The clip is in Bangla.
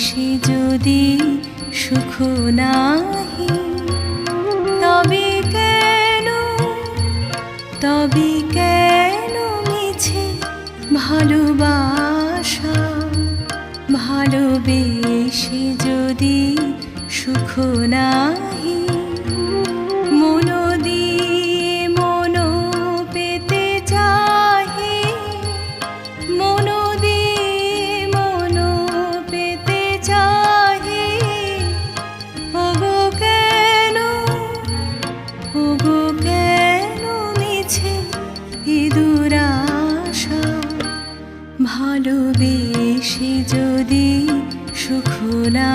সে যদি সুখ নাহি, তবে কেন মিছে ভালোবাসা? ভালোবেসে যদি সুখ নাহি, মন দিয়ে মন পেতে চাহি, মন দিয়ে মন পেতে চাহি। ওগো কেন মিছে এ দুরাশা? ভালোবেসে যদি সুখ না